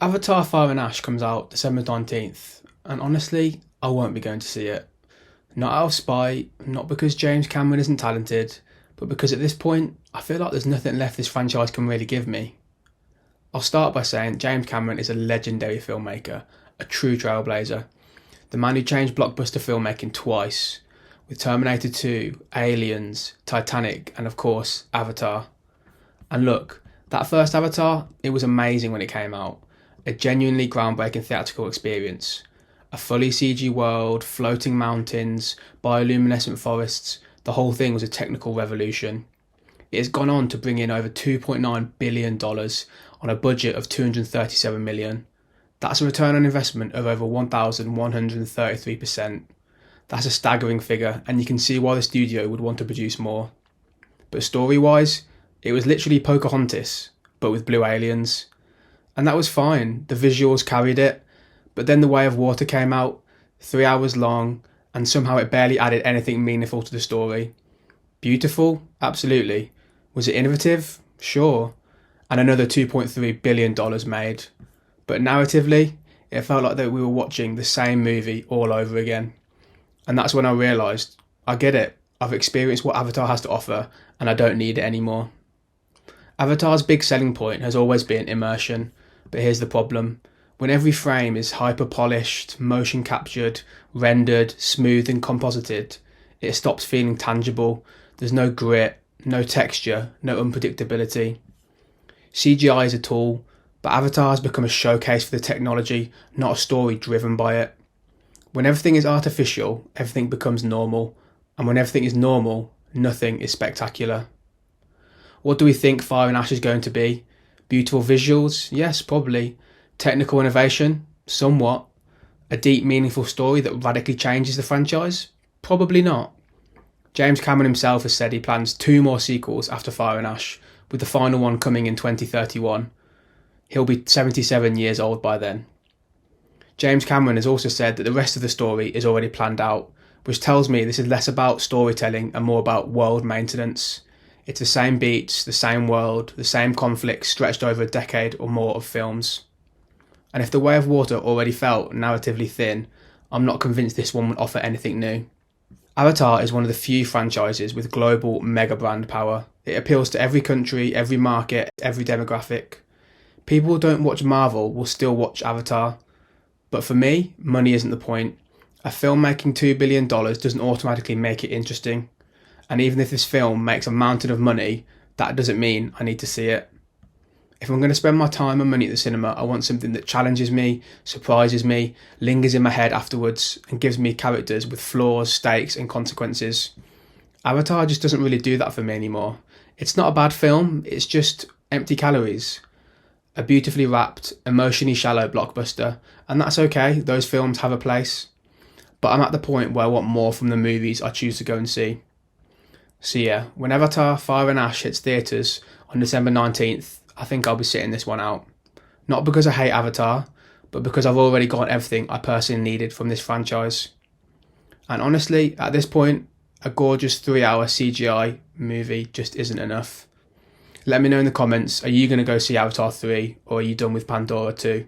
Avatar Fire and Ash comes out December 19th, and honestly, I won't be going to see it. Not out of spite, not because James Cameron isn't talented, but because at this point, I feel like there's nothing left this franchise can really give me. I'll start by saying James Cameron is a legendary filmmaker, a true trailblazer, the man who changed blockbuster filmmaking twice, with Terminator 2, Aliens, Titanic, and of course, Avatar. And look, that first Avatar, it was amazing when it came out. A genuinely groundbreaking theatrical experience. A fully CG world, floating mountains, bioluminescent forests, the whole thing was a technical revolution. It has gone on to bring in over $2.9 billion on a budget of $237 million. That's a return on investment of over 1,133%. That's a staggering figure, and you can see why the studio would want to produce more. But story-wise, it was literally Pocahontas, but with blue aliens. And that was fine, the visuals carried it, but then The Way of Water came out, 3 hours long, and somehow it barely added anything meaningful to the story. Beautiful? Absolutely. Was it innovative? Sure. And another $2.3 billion made. But narratively, it felt like that we were watching the same movie all over again. And that's when I realised, I get it, I've experienced what Avatar has to offer, and I don't need it anymore. Avatar's big selling point has always been immersion, but here's the problem. When every frame is hyper-polished, motion captured, rendered, smooth and composited, it stops feeling tangible. There's no grit, no texture, no unpredictability. CGI is a tool, but Avatar has become a showcase for the technology, not a story driven by it. When everything is artificial, everything becomes normal, and when everything is normal, nothing is spectacular. What do we think Fire and Ash is going to be? Beautiful visuals? Yes, probably. Technical innovation? Somewhat. A deep, meaningful story that radically changes the franchise? Probably not. James Cameron himself has said he plans 2 more sequels after Fire and Ash, with the final one coming in 2031. He'll be 77 years old by then. James Cameron has also said that the rest of the story is already planned out, which tells me this is less about storytelling and more about world maintenance. It's the same beats, the same world, the same conflicts stretched over a decade or more of films. And if The Way of Water already felt narratively thin, I'm not convinced this one will offer anything new. Avatar is one of the few franchises with global mega brand power. It appeals to every country, every market, every demographic. People who don't watch Marvel will still watch Avatar. But for me, money isn't the point. A film making $2 billion doesn't automatically make it interesting. And even if this film makes a mountain of money, that doesn't mean I need to see it. If I'm going to spend my time and money at the cinema, I want something that challenges me, surprises me, lingers in my head afterwards, and gives me characters with flaws, stakes, and consequences. Avatar just doesn't really do that for me anymore. It's not a bad film, it's just empty calories. A beautifully wrapped, emotionally shallow blockbuster, and that's okay, those films have a place. But I'm at the point where I want more from the movies I choose to go and see. So yeah, when Avatar Fire and Ash hits theatres on December 19th, I think I'll be sitting this one out. Not because I hate Avatar, but because I've already got everything I personally needed from this franchise. And honestly, at this point, a gorgeous 3-hour CGI movie just isn't enough. Let me know in the comments, are you going to go see Avatar 3 or are you done with Pandora 2?